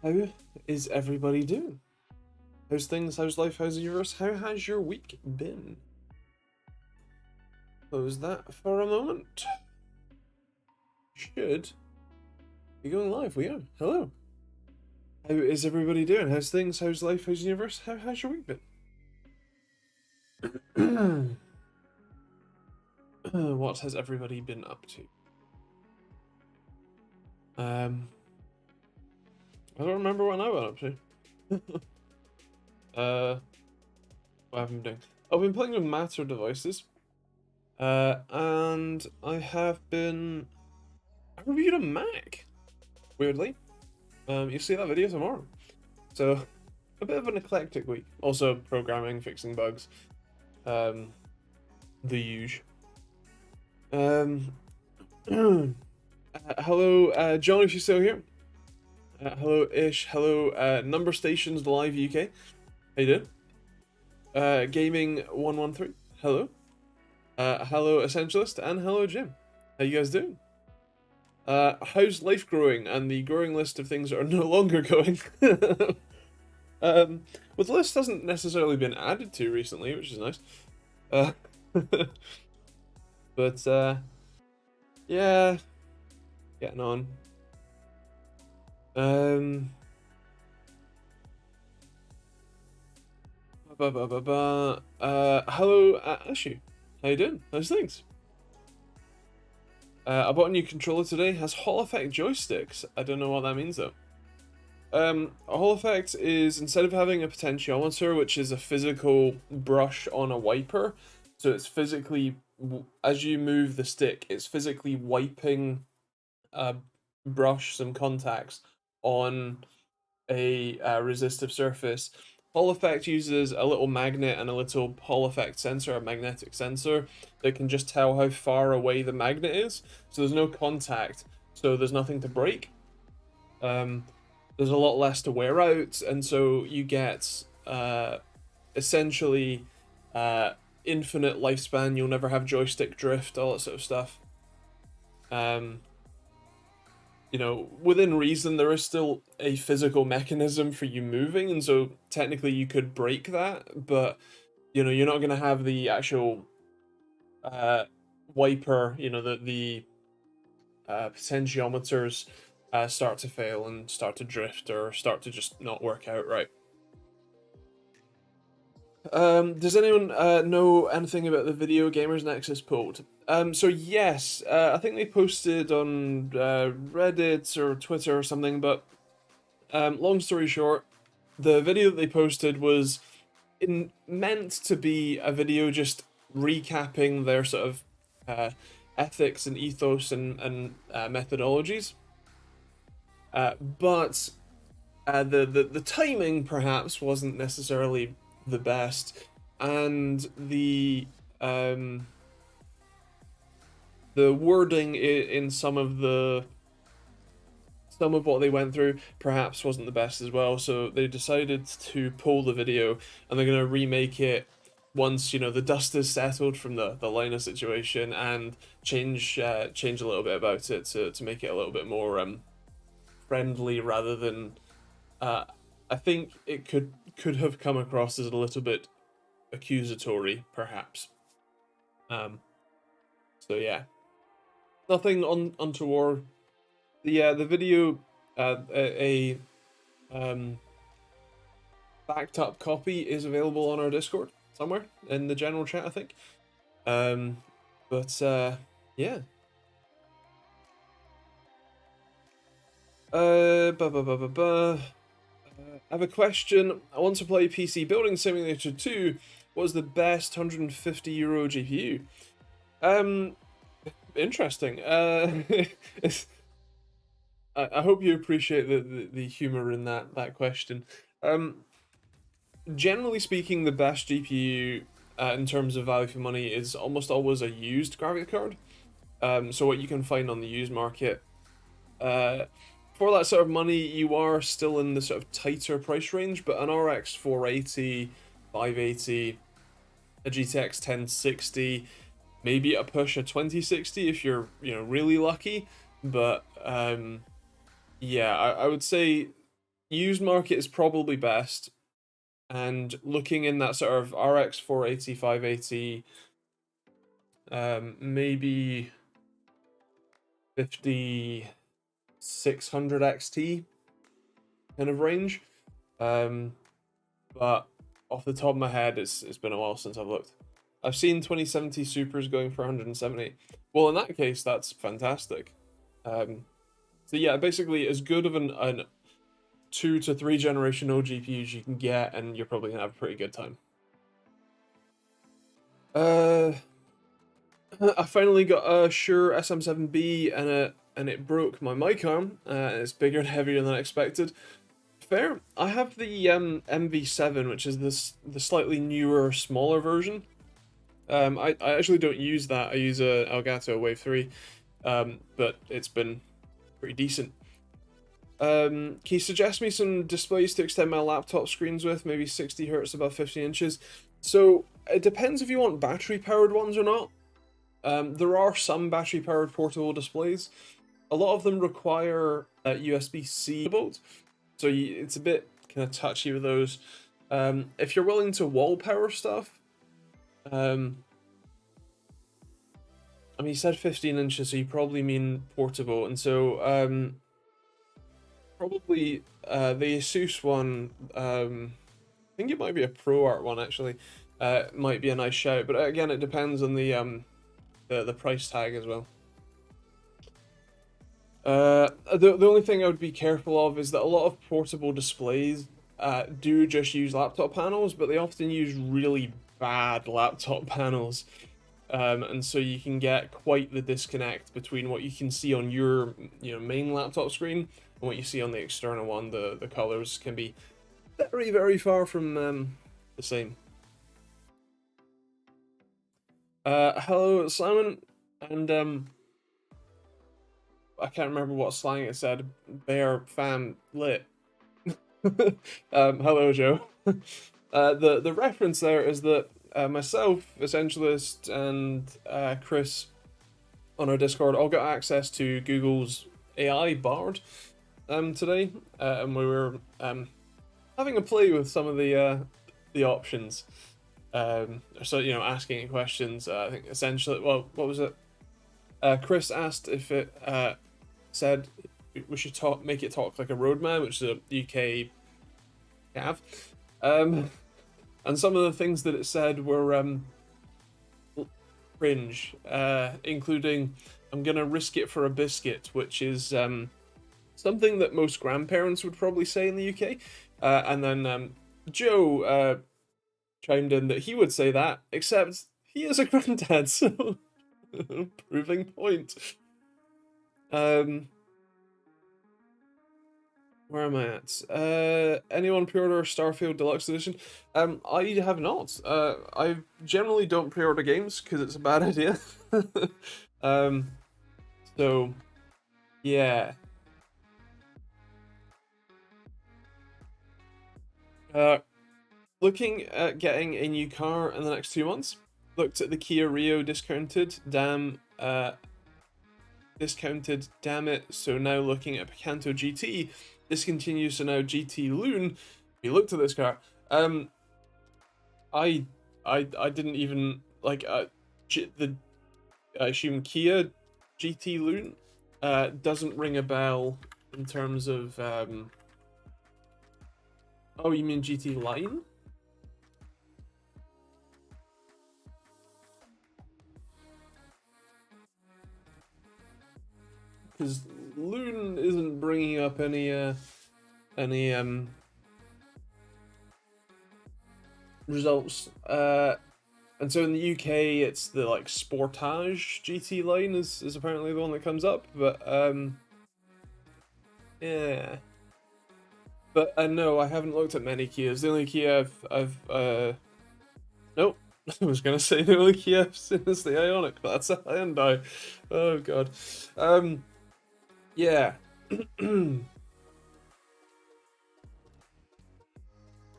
How is everybody doing? How's things? How's life? How's the universe? How has your week been? Close that for a moment. Should be going live. We are. Hello. How is everybody doing? How's things? How's life? How's the universe? How has your week been? What has everybody been up to? I don't remember what I went up to. What have I been doing? I've been playing with Matter devices. And I reviewed a Mac, weirdly. You'll see that video tomorrow. So, a bit of an eclectic week. Also, programming, fixing bugs. The huge. Hello, John, if you're still here. Hello, Ish. Hello, Number Stations Live UK. How you doing? Gaming113. Hello. Hello, Essentialist, and hello, Jim. How you guys doing? How's life growing and the growing list of things that are no longer going? Well, the list hasn't necessarily been added to recently, which is nice. But, yeah, getting on. Hello, Ashu. How you doing? How's things? I bought a new controller today. Has Hall Effect joysticks. I don't know what that means though. A Hall Effect is, instead of having a potentiometer, which is a physical brush on a wiper, so it's physically, as you move the stick, it's physically wiping a brush, some contacts on a resistive surface. Hall Effect uses a little magnet and a little Hall Effect sensor, a magnetic sensor, that can just tell how far away the magnet is. So there's no contact, so there's nothing to break. There's a lot less to wear out, and so you get essentially infinite lifespan. You'll never have joystick drift, all that sort of stuff. You know, within reason, there is still a physical mechanism for you moving, and so technically you could break that, but, you know, you're not going to have the actual wiper, you know, the potentiometers start to fail and start to drift or start to just not work out right. Does anyone know anything about the Video Gamers Nexus poll? So yes, I think they posted on Reddit or Twitter or something, but long story short, the video that they posted was meant to be a video just recapping their sort of ethics and ethos and methodologies. But the timing perhaps wasn't necessarily the best, and the wording in some of what they went through perhaps wasn't the best as well. So they decided to pull the video, and they're gonna remake it once, you know, the dust is settled from the Lina situation, and change a little bit about it to make it a little bit more friendly rather than I think it could have come across as a little bit accusatory, perhaps. So yeah, nothing untoward. The video, a backed up copy is available on our Discord somewhere in the general chat, I think. But yeah. I have a question. I want to play PC Building Simulator 2. What is the best €150 GPU? Interesting. I hope you appreciate the humor in that question. Generally speaking, the best GPU in terms of value for money is almost always a used graphics card. So what you can find on the used market. For that sort of money, you are still in the sort of tighter price range, but an RX 480, 580, a GTX 1060, maybe a push a 2060 if you're, you know, really lucky. But yeah, I would say used market is probably best, and looking in that sort of RX 480, 580, maybe 5600 XT kind of range. But off the top of my head, it's been a while since I've looked. I've seen 2070 Supers going for 170. Well, in that case, that's fantastic. So yeah, basically as good of an 2 to 3 generation old GPUs you can get, and you're probably gonna have a pretty good time. I finally got a Shure SM7B, and it broke my mic arm. It's bigger and heavier than I expected. Fair. I have the MV7, which is the slightly newer, smaller version. I actually don't use that. I use a Elgato Wave 3, but it's been pretty decent. Can you suggest me some displays to extend my laptop screens with? Maybe 60 Hz above 15 inches. So it depends if you want battery powered ones or not. There are some battery powered portable displays. A lot of them require USB-C bolt, so it's a bit kind of touchy with those. If you're willing to wall power stuff, I mean, you said 15 inches, so you probably mean portable, and so probably the Asus one. I think it might be a ProArt one actually. Might be a nice shout, but again, it depends on the price tag as well. The only thing I would be careful of is that a lot of portable displays do just use laptop panels, but they often use really bad laptop panels. And so you can get quite the disconnect between what you can see on your main laptop screen and what you see on the external one. The colors can be very, very far from the same. Hello, Simon, and I can't remember what slang it said. Bear fam lit. Hello, Joe. The reference there is that myself, Essentialist, and Chris on our Discord all got access to Google's AI Bard today, and we were having a play with some of the options. So asking questions. I think essentially, well, what was it? Chris asked if it said we should make it talk like a roadman, which is a UK cav. And some of the things that it said were cringe, including "I'm gonna risk it for a biscuit," which is something that most grandparents would probably say in the UK. And then Joe chimed in that he would say that, except he is a granddad, so proving point. Where am I at? Anyone pre-order Starfield Deluxe Edition? I have not. I generally don't pre-order games because it's a bad idea. So yeah. Looking at getting a new car in the next 2 months. Looked at the Kia Rio discounted. Discounted, damn it. So now looking at Picanto GT, discontinued, so now GT Loon. We looked at this car. I didn't even like I assume Kia GT Loon doesn't ring a bell in terms of oh, you mean GT Line? Because Loon isn't bringing up any results. And so in the UK, it's the like Sportage GT line is apparently the one that comes up. But yeah. But no, I haven't looked at many Kias. The only Kia I've nope. I was gonna say the only Kia I've seen is the Ioniq, but that's a Hyundai. Oh god. Yeah.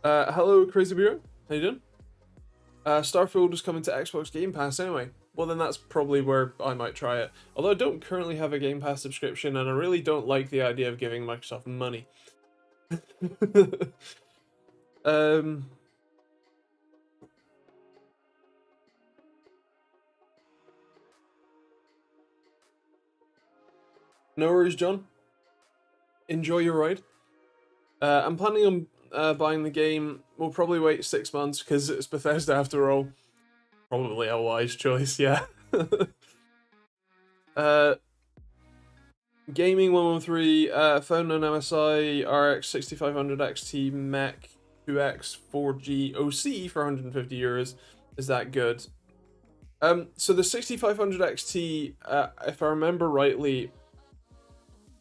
Hello, Crazy Beer. How you doing? Starfield is coming to Xbox Game Pass anyway. Well, then that's probably where I might try it. Although I don't currently have a Game Pass subscription, and I really don't like the idea of giving Microsoft money. um, no worries, John. Enjoy your ride. I'm planning on buying the game. We'll probably wait 6 months because it's Bethesda after all. Probably a wise choice, yeah. uh, Gaming 113, phone on MSI, RX 6500 XT Mech 2X 4G OC for €150. Is that good? So the 6500 XT, if I remember rightly,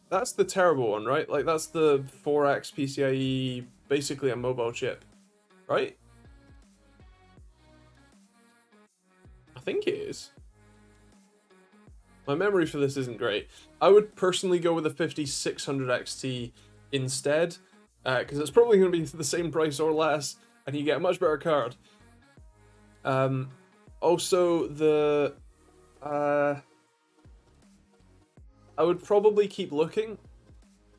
that's the terrible one, right? Like that's the 4X PCIe, basically a mobile chip, right? I think it is. My memory for this isn't great. I would personally go with a 5600 XT instead, because it's probably going to be the same price or less, and you get a much better card. Also, I would probably keep looking.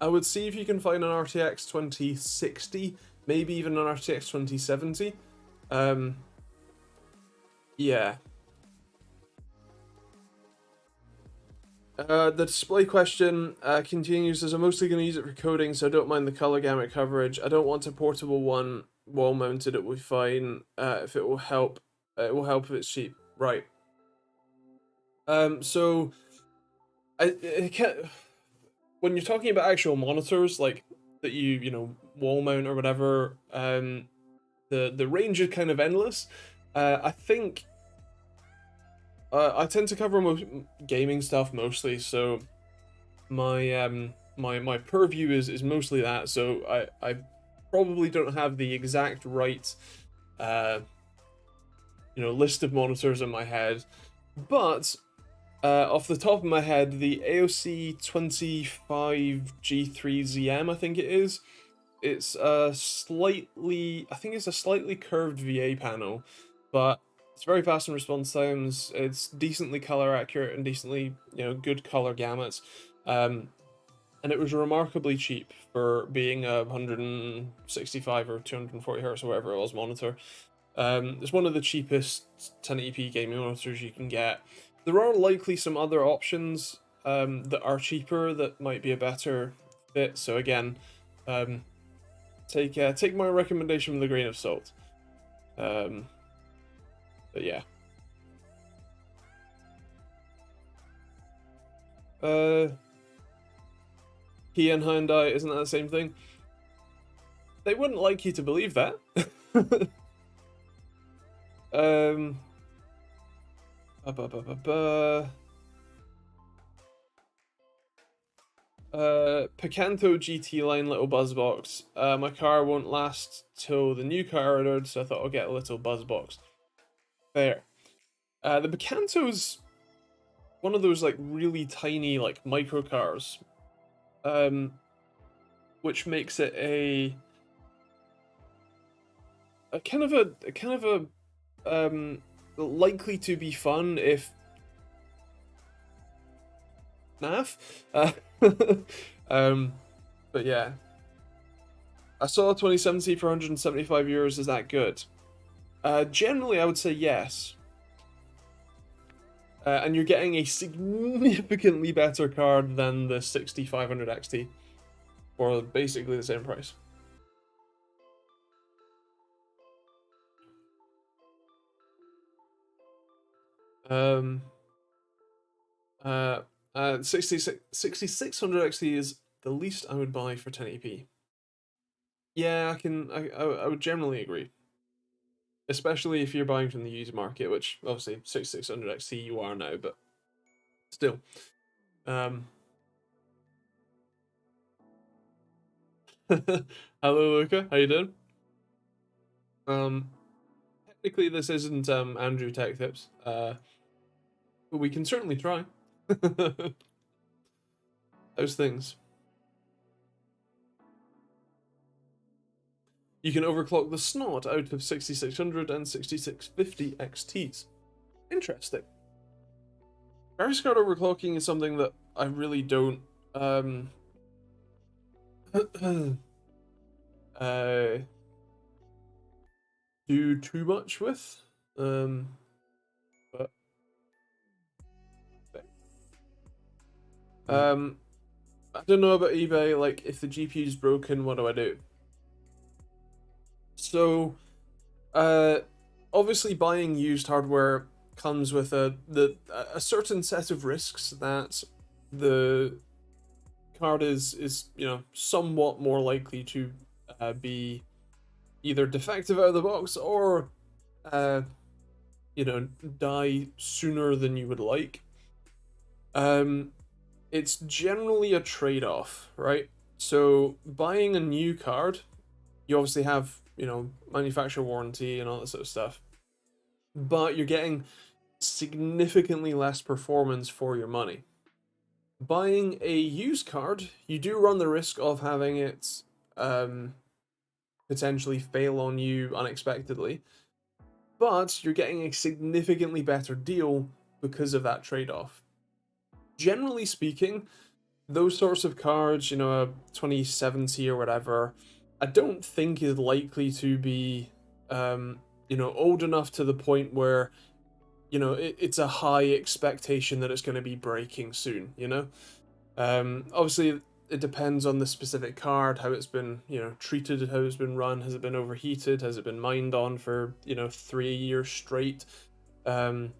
I would see if you can find an RTX 2060, maybe even an RTX 2070. Yeah. The display question continues as I'm mostly going to use it for coding, so I don't mind the color gamut coverage. I don't want a portable one wall mounted. It will be fine if it will help. It will help if it's cheap, right? So I can't. When you're talking about actual monitors, like that you know wall mount or whatever, the range is kind of endless. I think I tend to cover gaming stuff mostly, so my purview is mostly that. So I probably don't have the exact right list of monitors in my head, but off the top of my head, the AOC 25G3ZM, I think it is. It's I think it's a slightly curved VA panel, but it's very fast in response times. It's decently color accurate and decently, good color gamuts. And it was remarkably cheap for being a 165 or 240 hertz or whatever it was monitor. It's one of the cheapest 1080p gaming monitors you can get. There are likely some other options that are cheaper that might be a better fit. So again, take my recommendation with a grain of salt. But yeah. Kia and Hyundai, isn't that the same thing? They wouldn't like you to believe that. Picanto GT line little buzz box. My car won't last till the new car ordered, so I thought I'll get a little buzz box. There. The Picanto's one of those like really tiny like micro cars, which makes it a kind of a likely to be fun if naff. But yeah, I saw a 2070 for €175. Is that good? Generally, I would say yes. And you're getting a significantly better card than the 6500 XT for basically the same price. 6600 XT is the least I would buy for 1080p. Yeah, I would generally agree. Especially if you're buying from the used market, which obviously 6600 XT you are now, but still. Hello Luca, how you doing? Technically this isn't Andrew Tech Tips, but we can certainly try. Those things. You can overclock the snot out of 6600 and 6650 XTs. Interesting. Graphics card overclocking is something that I really don't do too much with. But I don't know about eBay. Like, if the GPU is broken, what do I do? So, obviously, buying used hardware comes with a certain set of risks that the card is somewhat more likely to be either defective out of the box or die sooner than you would like. It's generally a trade-off, right? So buying a new card, you obviously have manufacturer warranty and all that sort of stuff, but you're getting significantly less performance for your money. Buying a used card, you do run the risk of having it potentially fail on you unexpectedly, but you're getting a significantly better deal because of that trade-off. Generally speaking, those sorts of cards, a 2070 or whatever, I don't think is likely to be, old enough to the point where, it's a high expectation that it's going to be breaking soon, Obviously, it depends on the specific card, how it's been, treated, how it's been run, has it been overheated, has it been mined on for, 3 years straight, or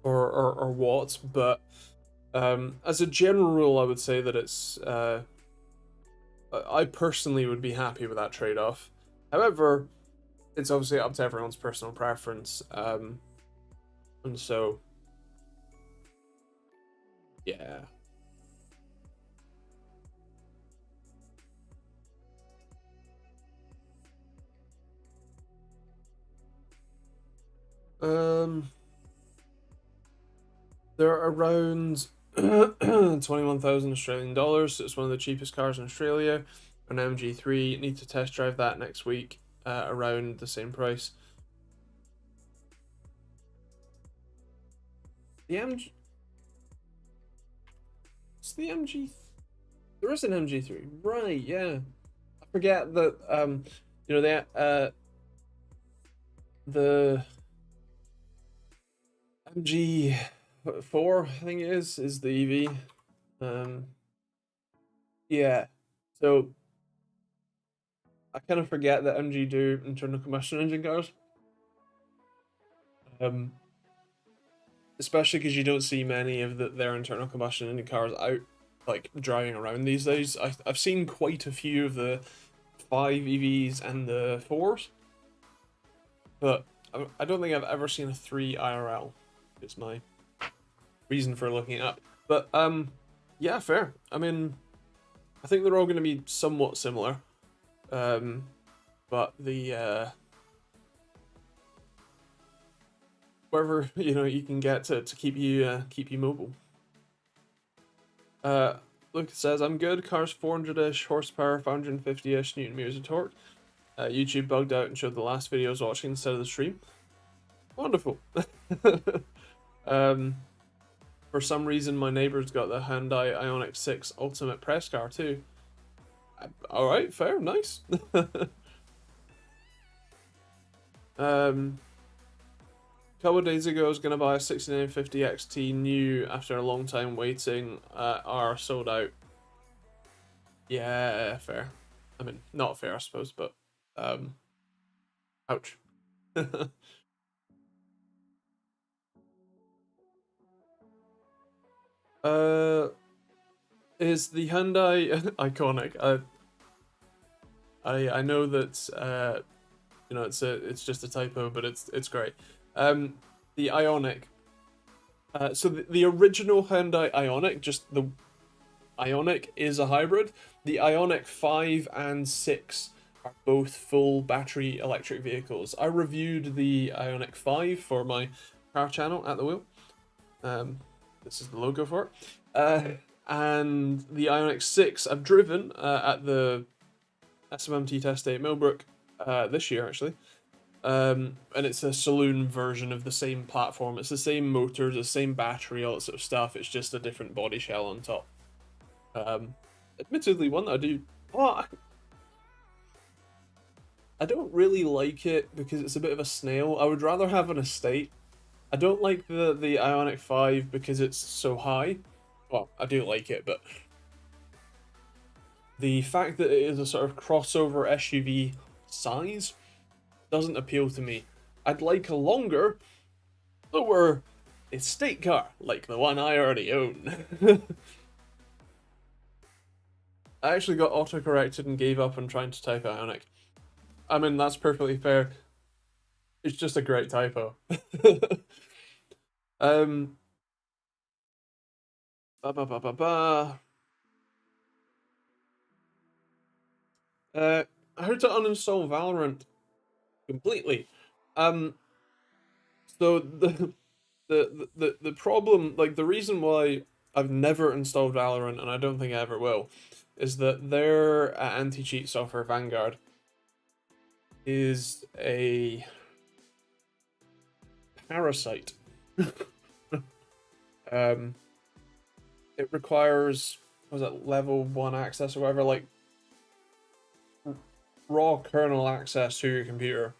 what, but as a general rule, I would say that it's, I personally would be happy with that trade-off. However, it's obviously up to everyone's personal preference, and so, yeah. They're around 21,000 Australian dollars. So it's one of the cheapest cars in Australia. An MG3. Need to test drive that next week. Around the same price. The MG. It's the MG. There is an MG3, right? Yeah. I forget that. The MG4, I think it is the EV. Yeah. So I kind of forget that MG do internal combustion engine cars. Especially because you don't see many of their internal combustion engine cars out, like, driving around these days. I've seen quite a few of the 5 EVs and the 4s, but I don't think I've ever seen a 3 IRL. It's my reason for looking it up. But yeah, fair. I mean, I think they're all going to be somewhat similar, but the wherever you can get to keep you mobile. Luke says, I'm good. Car's 400-ish horsepower, 550-ish newton meters of torque. YouTube bugged out and showed the last video I was watching instead of the stream. Wonderful. For some reason, my neighbor's got the Hyundai Ioniq 6 Ultimate press car too. All right, fair, nice. Couple of days ago, I was going to buy a 6950 XT new after a long time waiting. Are sold out. Yeah, fair. I mean, not fair, I suppose, but ouch. Is the Hyundai iconic? I know that it's just a typo, but it's great. The Ioniq. So the original Hyundai Ioniq, just the Ioniq is a hybrid. The Ioniq 5 and 6 are both full battery electric vehicles. I reviewed the Ioniq 5 for my car channel at the wheel. This is the logo for it. And the Ioniq 6 I've driven at the SMMT test day at Millbrook this year, actually. And it's a saloon version of the same platform. It's the same motors, the same battery, all that sort of stuff. It's just a different body shell on top. Admittedly, one that I do. Oh, I don't really like it because it's a bit of a snail. I would rather have an estate. I don't like the Ionic 5 because it's so high. Well, I do like it, but the fact that it is a sort of crossover SUV size doesn't appeal to me. I'd like a longer, lower estate car, like the one I already own. I actually got autocorrected and gave up on trying to type Ionic. I mean, that's perfectly fair. It's just a great typo. um, ba ba ba ba ba. How to uninstall Valorant completely. Um, so the problem, like the reason why I've never installed Valorant, and I don't think I ever will, is that their anti-cheat software Vanguard is a parasite. um, it requires, was it level 1 access or whatever, like raw kernel access to your computer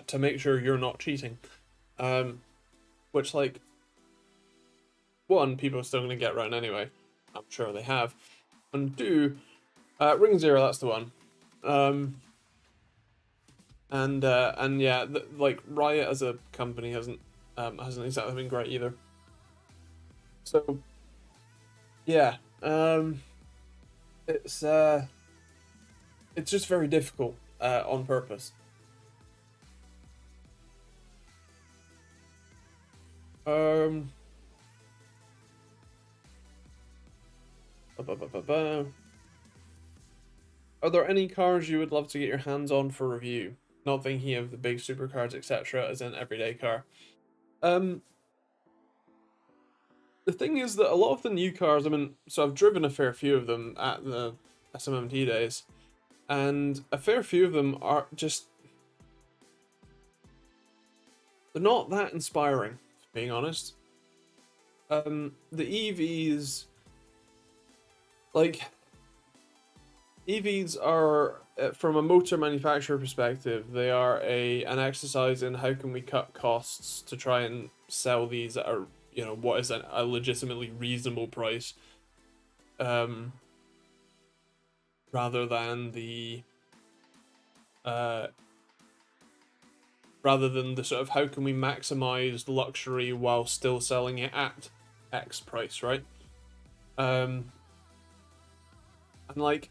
to make sure you're not cheating. Which, like, one, people are still going to get around anyway. I'm sure they have. And two, Ring Zero, that's the one. And yeah, like Riot as a company hasn't exactly been great either. So yeah, it's just very difficult on purpose. Um, ba, ba, ba, ba. Are there any cars you would love to get your hands on for review? Not thinking of the big supercars, etc., as an everyday car. The thing is that a lot of the new cars, I mean, so I've driven a fair few of them at the SMMT days, and a fair few of them are just, they're not that inspiring, being honest. The EVs, like, EVs are, from a motor manufacturer perspective, they are an exercise in how can we cut costs to try and sell these at a, you know, what is a legitimately reasonable price, rather than the sort of how can we maximize luxury while still selling it at X price, right? And like,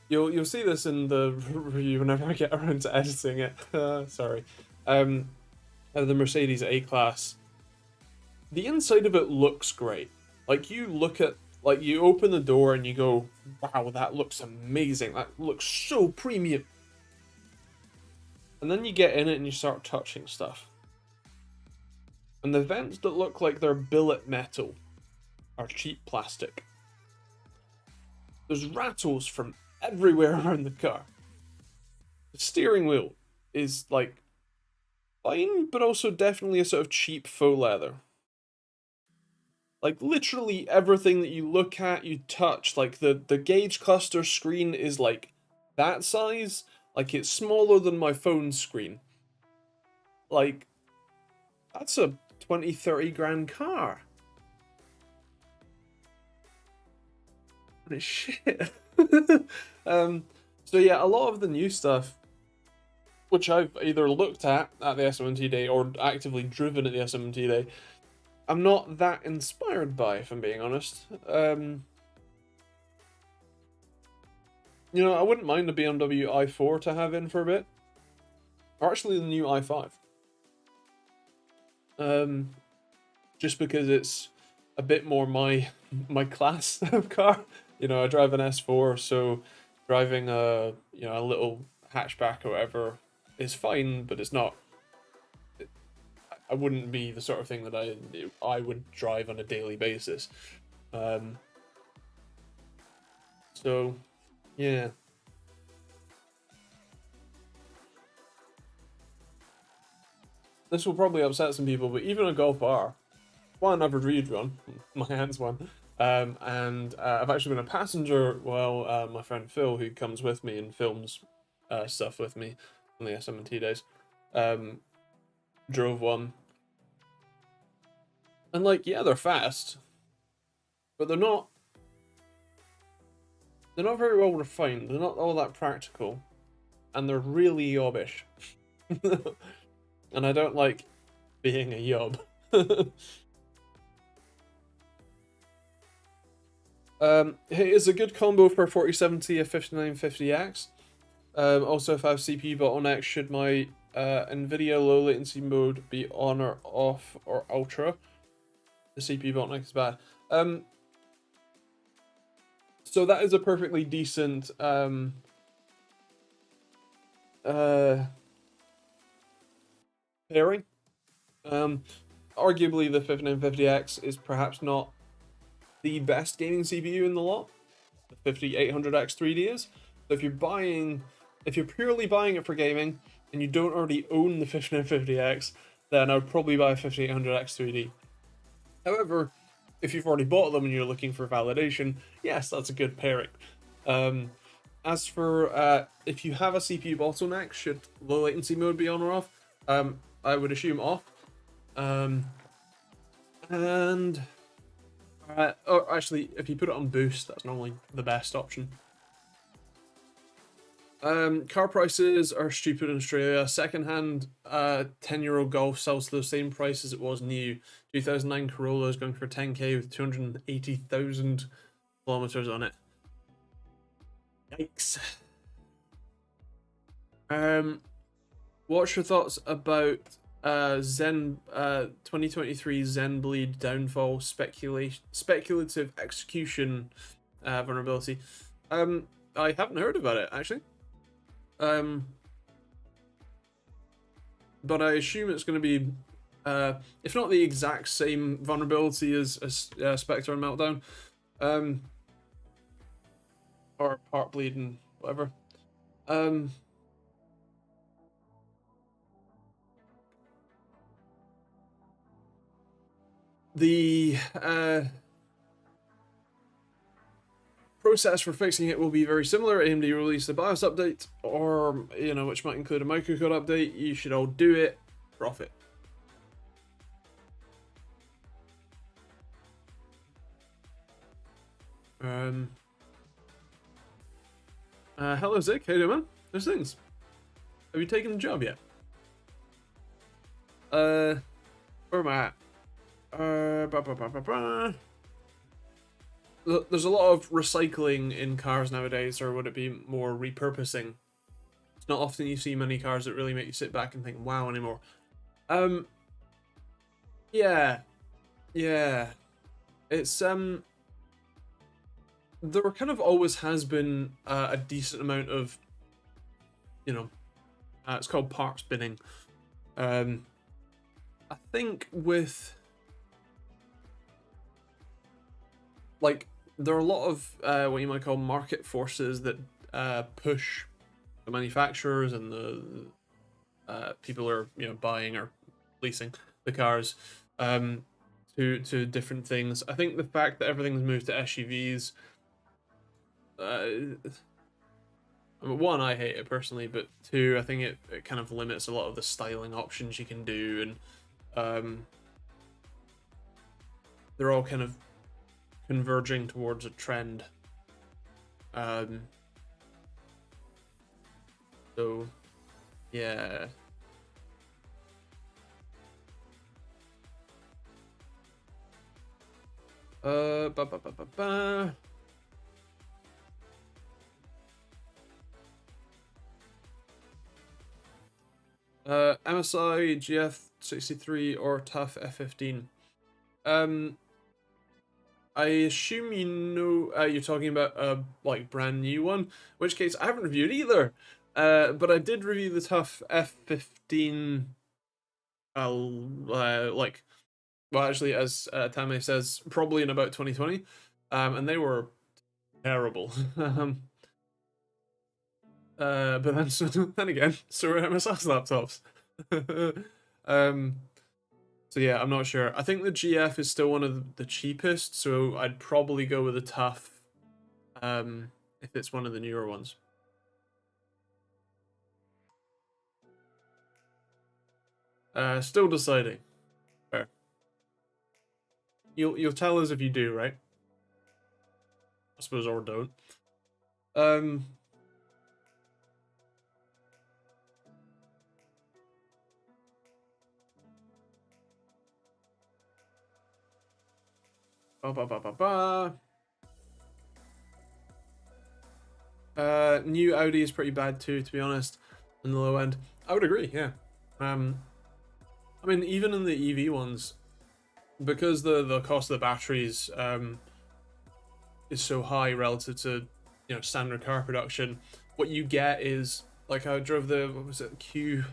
you'll see this in the review whenever I get around to editing it. Sorry. The Mercedes A-Class. The inside of it looks great. Like, you look at, like, you open the door and you go, wow, that looks amazing. That looks so premium. And then you get in it and you start touching stuff. And the vents that look like they're billet metal are cheap plastic. There's rattles from everywhere around the car. The steering wheel is, like, fine, but also definitely a sort of cheap faux leather. Like, literally everything that you look at, you touch, like, the gauge cluster screen is, like, that size. Like, it's smaller than my phone screen. Like, that's a 20, 30 grand car. And it's shit. So yeah, a lot of the new stuff, which I've either looked at the SMT day or actively driven at the SMT day, I'm not that inspired by, if I'm being honest. You know, I wouldn't mind a BMW i4 to have in for a bit. Or actually the new i5. Just because it's a bit more my class of car. You know, I drive an S4, so driving a little hatchback or whatever is fine, but it's not. I wouldn't be the sort of thing that I would drive on a daily basis. So, yeah. This will probably upset some people, but even a Golf R, one, I've reviewed one, my hands one, and I've actually been a passenger while my friend Phil, who comes with me and films stuff with me on the SMT days. Drove one. And like, yeah, they're fast, but they're not very well refined. They're not all that practical, and they're really yobbish. And I don't like being a yob. Hey, it's a good combo for 4070 a 5950X. Also, if I have CPU bottlenecks, should my NVIDIA low latency mode be on or off or ultra? The CPU bottleneck is bad. So that is a perfectly decent pairing. Arguably the 5950X is perhaps not the best gaming CPU in the lot. The 5800X 3D is. So if you're purely buying it for gaming and you don't already own the 5950X, then I would probably buy a 5800X 3D. However, if you've already bought them and you're looking for validation, yes, that's a good pairing. As for if you have a CPU bottleneck, should low latency mode be on or off? I would assume off. Or actually, if you put it on boost, that's normally the best option. Car prices are stupid in Australia. Secondhand 10-year-old Golf sells for the same price as it was new. 2009 Corolla is going for 10k with 280,000 kilometers on it. Yikes. What's your thoughts about Zen 2023 Zen Bleed downfall speculative execution vulnerability? I haven't heard about it actually. But I assume it's going to be, if not the exact same vulnerability as Spectre and Meltdown, or Part Bleed and whatever. The process for fixing it will be very similar. AMD release the BIOS update, or which might include a microcode update. You should all do it. Profit. Hello Zick, how you doing, man? Those things. Have you taken the job yet? Where am I at? There's a lot of recycling in cars nowadays, or would it be more repurposing? It's not often you see many cars that really make you sit back and think, wow, anymore. Yeah. It's there kind of always has been a decent amount of, it's called parts binning. I think with like, there are a lot of what you might call market forces that push the manufacturers and the people are buying or leasing the cars to different things. I think the fact that everything's moved to SUVs, one, I hate it personally, but two, I think it kind of limits a lot of the styling options you can do, and they're all kind of converging towards a trend. So yeah. MSI GF63 or TUF F15. I assume you're talking about a like brand new one, in which case I haven't reviewed either. But I did review the TUF F15. Actually, as Tame says, probably in about 2020, and they were terrible. But then again, so were MSI's laptops. So yeah, I'm not sure. I think the GF is still one of the cheapest, so I'd probably go with the TUF if it's one of the newer ones. Still deciding. Fair. You'll tell us if you do, right? I suppose, or don't. Um. Ba ba ba ba ba. New Audi is pretty bad too, to be honest, in the low end. I would agree, yeah. I mean, even in the EV ones, because the cost of the batteries is so high relative to standard car production, what you get is like I drove the what was it Q4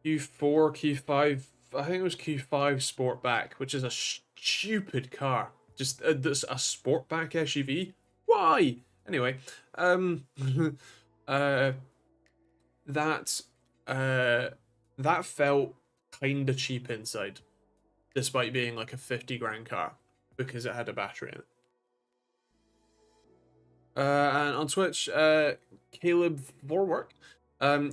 Q5, I think it was Q5 Sportback, which is a stupid car, just a Sportback SUV. Why? Anyway, uh, that that felt kind of cheap inside, despite being like a 50 grand car because it had a battery in it. And on Twitch, Caleb Vorwork.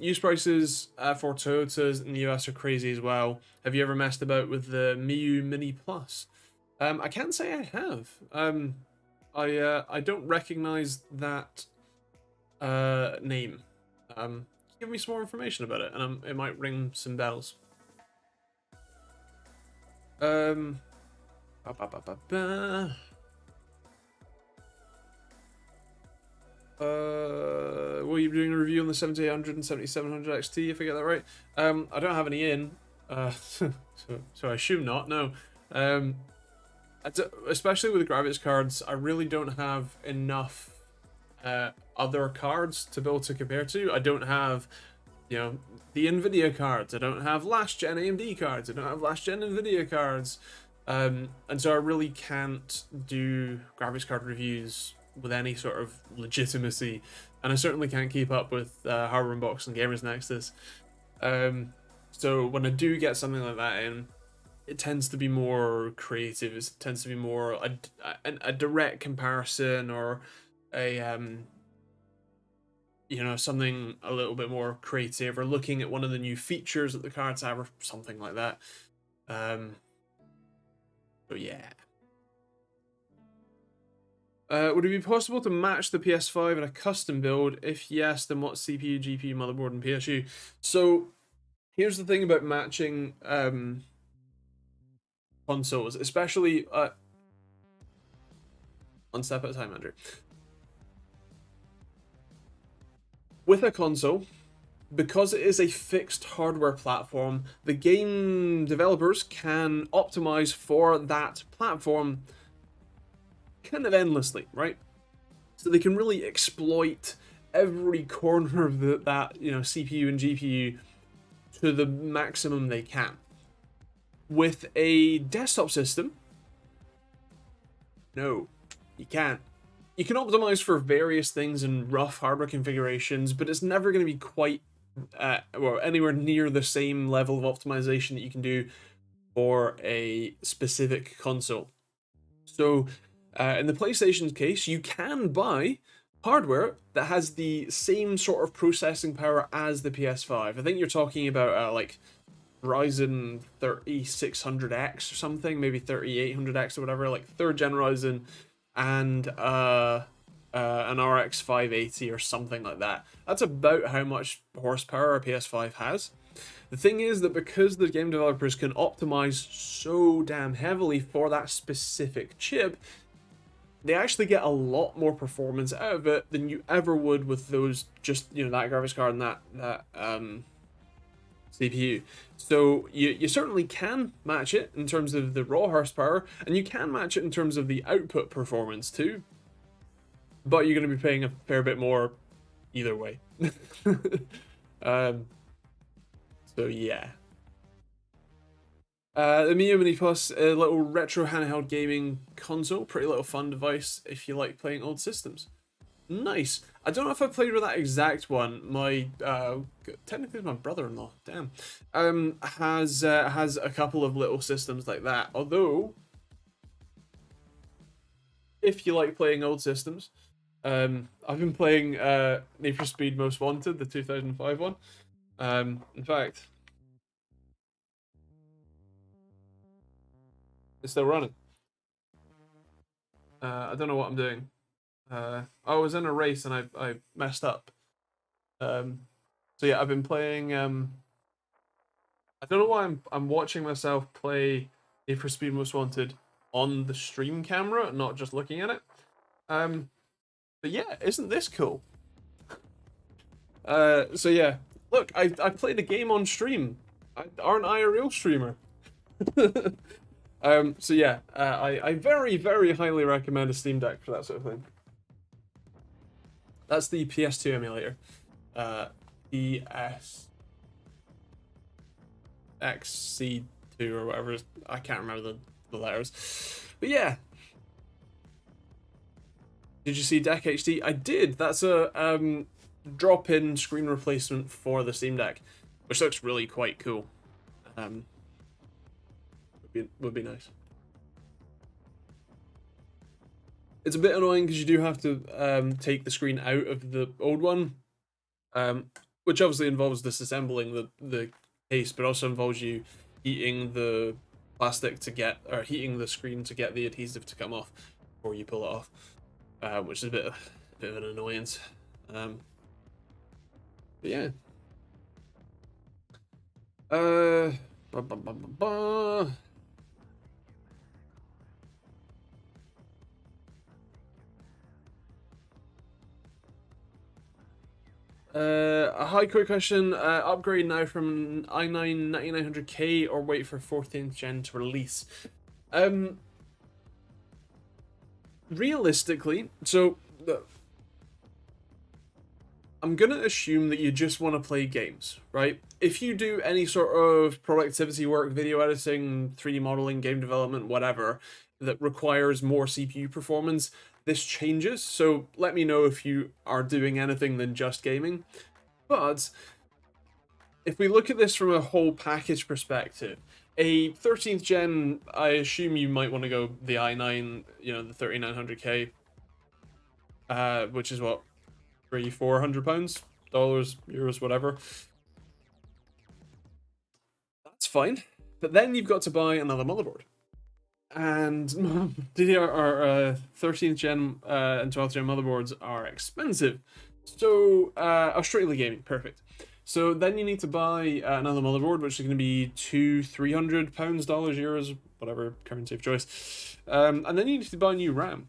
Used prices for Toyotas in the US are crazy as well. Have you ever messed about with the Miu Mini Plus? I can't say I have. I don't recognize that name. Give me some more information about it, and it might ring some bells. Ba, ba, ba, ba, ba. Well, you're doing a review on the 7800 and 7700 XT, if I get that right. I don't have any in, so I assume not. No. Especially with graphics cards, I really don't have enough other cards to be able to compare to. I don't have, the Nvidia cards. I don't have last gen AMD cards. I don't have last gen Nvidia cards, and so I really can't do graphics card reviews with any sort of legitimacy, and I certainly can't keep up with Hardware Unbox and Gamers Nexus. So when I do get something like that in, it tends to be more creative. It tends to be more a direct comparison, or a something a little bit more creative, or looking at one of the new features that the cards have, or something like that. So yeah. Would it be possible to match the PS5 in a custom build? If yes, then what CPU, GPU, motherboard, and PSU? So here's the thing about matching consoles, especially one step at a time, Andrew. With a console, because it is a fixed hardware platform, the game developers can optimize for that platform kind of endlessly, right? So they can really exploit every corner of that CPU and GPU to the maximum they can. With a desktop system, no, you can't. You can optimize for various things in rough hardware configurations, but it's never going to be quite or anywhere near the same level of optimization that you can do for a specific console. So in the PlayStation's case, you can buy hardware that has the same sort of processing power as the PS5. I think you're talking about like Ryzen 3600X or something, maybe 3800X or whatever, like 3rd gen Ryzen, and an RX 580 or something like that. That's about how much horsepower a PS5 has. The thing is that because the game developers can optimize so damn heavily for that specific chip, they actually get a lot more performance out of it than you ever would with those just that graphics card and that CPU. So you certainly can match it in terms of the raw horsepower, and you can match it in terms of the output performance too. But you're going to be paying a fair bit more either way. So yeah. The Miu Mini Plus, a little retro handheld gaming console, pretty little fun device if you like playing old systems. Nice. I don't know if I played with that exact one. My technically my brother-in-law, damn, has a couple of little systems like that. Although, if you like playing old systems, I've been playing Need for Speed Most Wanted, the 2005 one. In fact, It's still running. I don't know what I'm doing. I was in a race and I messed up. So yeah, I've been playing. I don't know why I'm watching myself play Need for Speed Most Wanted on the stream camera, not just looking at it. But yeah, isn't this cool? So yeah, look, I played a game on stream. Aren't I a real streamer? So yeah, I very, very highly recommend a Steam Deck for that sort of thing. That's the PS2 emulator. PSXC2 or whatever. I can't remember the letters. But yeah. Did you see Deck HD? I did. That's a drop-in screen replacement for the Steam Deck, which looks really quite cool. Would be nice. It's a bit annoying because you do have to take the screen out of the old one, which obviously involves disassembling the case, but also involves you heating the plastic to get, or heating the screen to get the adhesive to come off before you pull it off, which is a bit of an annoyance. But yeah. Ba, ba, ba, ba, ba. A high quick question. Upgrade now from i9 9900K or wait for 14th gen to release? Realistically, so I'm gonna assume that you just want to play games, right? If you do any sort of productivity work, video editing, 3D modeling, game development, whatever, that requires more CPU performance, this changes. So let me know if you are doing anything than just gaming. But if we look at this from a whole package perspective, a 13th gen, I assume you might want to go the i9, you know, the 3900K, which is what, £300-400, dollars, euros, whatever. That's fine. But then you've got to buy another motherboard. And DDR 13th gen and 12th gen motherboards are expensive. So Australia Gaming, perfect. So then you need to buy another motherboard, which is going to be £200-300, dollars, euros, whatever currency of choice. And then you need to buy new RAM.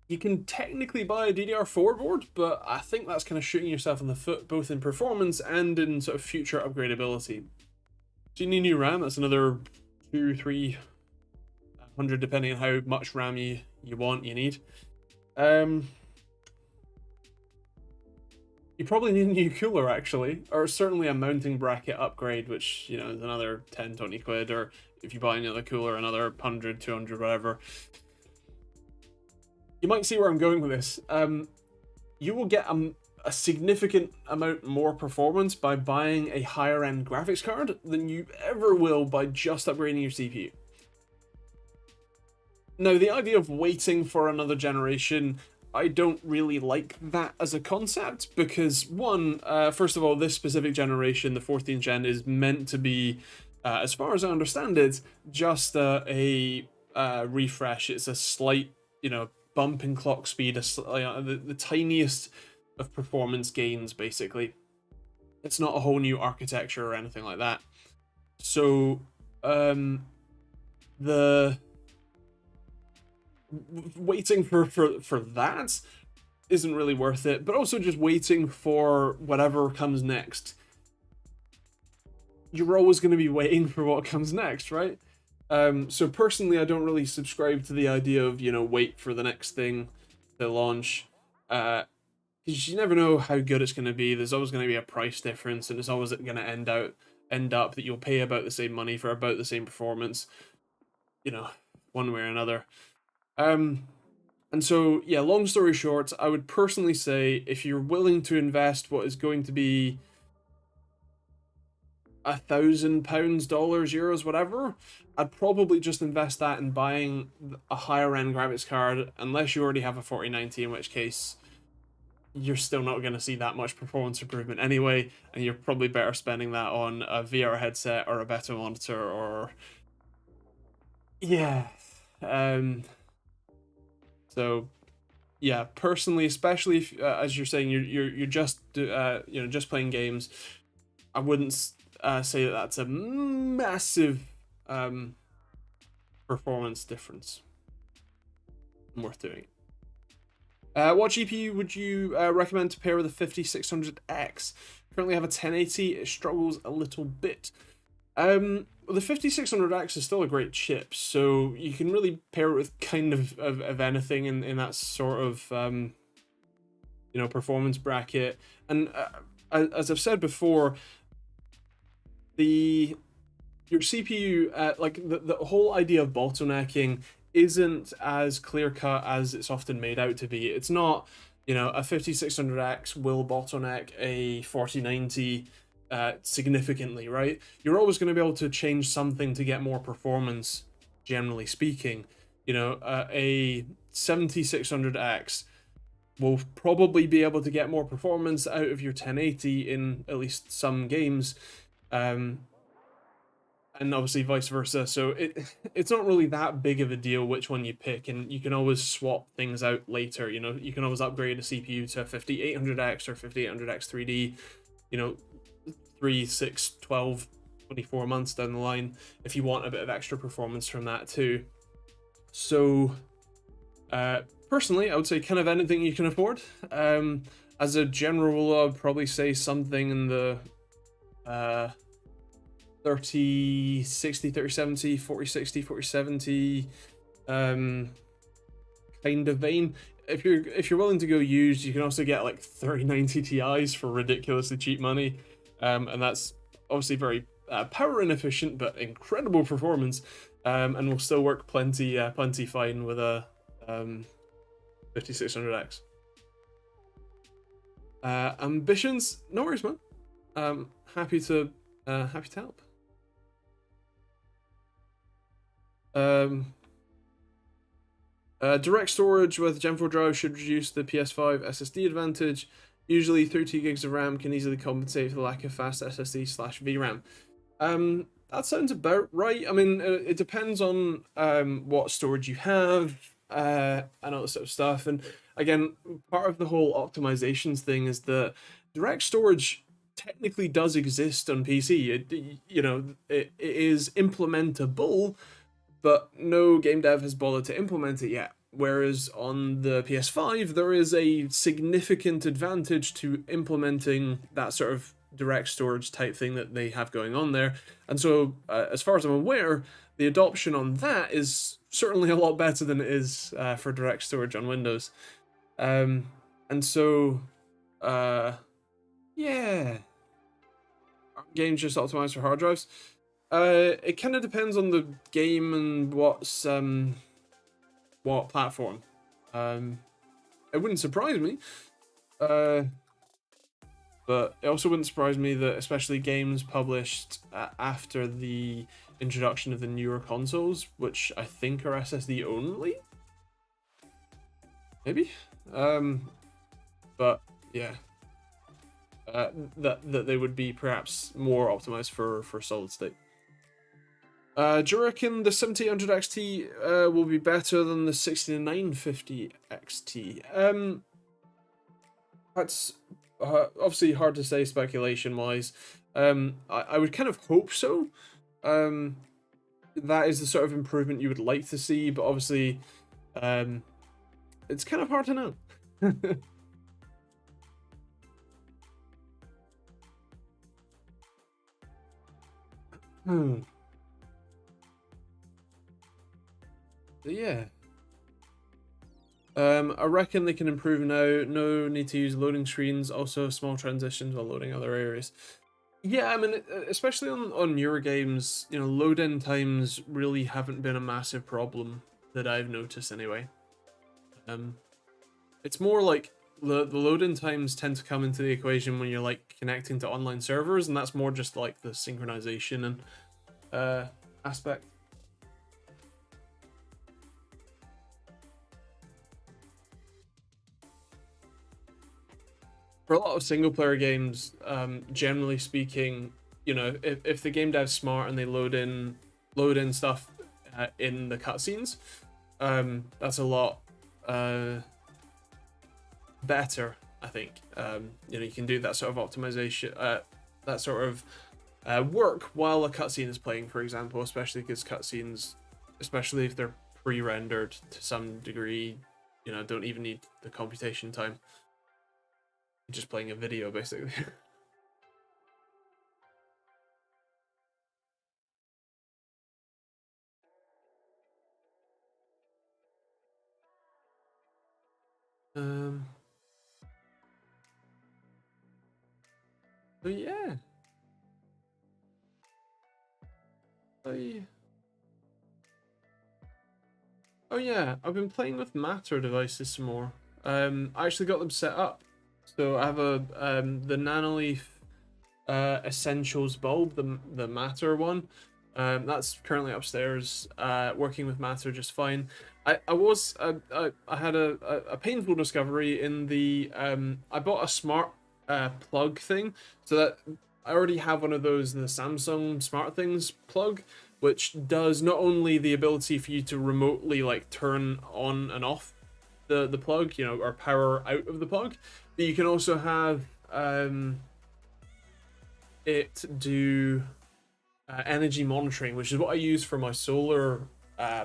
You can technically buy a DDR4 board, but I think that's kind of shooting yourself in the foot, both in performance and in sort of future upgradability. So you need new RAM. That's another 200-300, depending on how much RAM you need. You probably need a new cooler, actually, or certainly a mounting bracket upgrade, which, you know, is another 10-20 quid, or if you buy another cooler, another 100-200, whatever. You might see where I'm going with this. You will get a significant amount more performance by buying a higher end graphics card than you ever will by just upgrading your CPU. Now, the idea of waiting for another generation, I don't really like that as a concept because, one, first of all, this specific generation, the 14th gen, is meant to be, as far as I understand it, just a refresh. It's a slight, you know, bump in clock speed, the tiniest of performance gains, basically. It's not a whole new architecture or anything like that. So, the waiting for that isn't really worth it, but also just waiting for whatever comes next. You're always going to be waiting for what comes next, right? So personally, I don't really subscribe to the idea of, you know, wait for the next thing to launch, because you never know how good it's going to be. There's always going to be a price difference, and it's always going to end up that you'll pay about the same money for about the same performance, you know, one way or another. And so, yeah, long story short, I would personally say if you're willing to invest what is going to be £1,000, dollars, euros, whatever, I'd probably just invest that in buying a higher end graphics card, unless you already have a 4090, in which case you're still not going to see that much performance improvement anyway, and you're probably better spending that on a VR headset or a better monitor, or Yeah. So yeah, personally, especially if, as you're saying, you're just just playing games. I wouldn't say that that's a massive um, performance difference. Worth doing. What GPU would you recommend to pair with a 5600X? Currently have a 1080. It struggles a little bit. The 5600X is still a great chip, so you can really pair it with kind of anything in that sort of performance bracket. And as I've said before, your CPU, like the whole idea of bottlenecking isn't as clear cut as it's often made out to be. It's not, a 5600X will bottleneck a 4090 significantly, right? You're always going to be able to change something to get more performance, generally speaking. A 7600X will probably be able to get more performance out of your 1080 in at least some games. And obviously vice versa. So it's not really that big of a deal which one you pick, and you can always swap things out later. You can always upgrade a CPU to a 5800X or 5800X 3D, 3, 6, 12, 24 months down the line if you want a bit of extra performance from that too. So personally, I would say kind of anything you can afford. As a general rule, I'd probably say something in the 30 60 30 70 40 60 40 70 kind of vein. If you're willing to go used, you can also get like 3090 Ti's for ridiculously cheap money, and that's obviously very power inefficient but incredible performance, and will still work plenty fine with a 5600X. Ambitions, no worries, man. Happy to help. Direct storage with Gen 4 drive should reduce the PS5 SSD advantage. Usually 32 gigs of RAM can easily compensate for the lack of fast SSD/VRAM. That sounds about right. I mean, it depends on what storage you have, and all that sort of stuff. And again, part of the whole optimizations thing is that direct storage technically does exist on PC. It is implementable, but no game dev has bothered to implement it yet. Whereas on the PS5, there is a significant advantage to implementing that sort of direct storage type thing that they have going on there. And so, as far as I'm aware, the adoption on that is certainly a lot better than it is for direct storage on Windows. And so, yeah. Games just optimized for hard drives. It kind of depends on the game and what platform. It wouldn't surprise me, but it also wouldn't surprise me that especially games published after the introduction of the newer consoles, which I think are SSD only, maybe. But yeah. That they would be perhaps more optimized for solid state. Do you reckon the 7800 XT will be better than the 6950 XT? That's obviously hard to say speculation wise. I would kind of hope so. That is the sort of improvement you would like to see, but obviously, it's kind of hard to know. Yeah. I reckon they can improve now. No need to use loading screens. Also, small transitions while loading other areas. Yeah, I mean, especially on newer games, load-in times really haven't been a massive problem that I've noticed anyway. It's more like the load-in times tend to come into the equation when you're like connecting to online servers, and that's more just like the synchronization and aspect. For a lot of single player games, generally speaking, if the game dev's smart and they load in stuff in the cutscenes. That's a lot better, I think. You know, you can do that sort of optimization, that sort of work while a cutscene is playing, for example, especially because cutscenes, especially if they're pre-rendered to some degree, you know, don't even need the computation time. You're just playing a video, basically. But yeah. Oh yeah, I've been playing with Matter devices some more. I actually got them set up. So I have a the Nanoleaf Essentials bulb, the Matter one. That's currently upstairs, working with Matter just fine. I had a painful discovery in the I bought a smart plug thing, so that I already have one of those, the Samsung Smart Things plug, which does not only the ability for you to remotely like turn on and off the plug, you know, or power out of the plug, but you can also have it do energy monitoring, which is what I use for my solar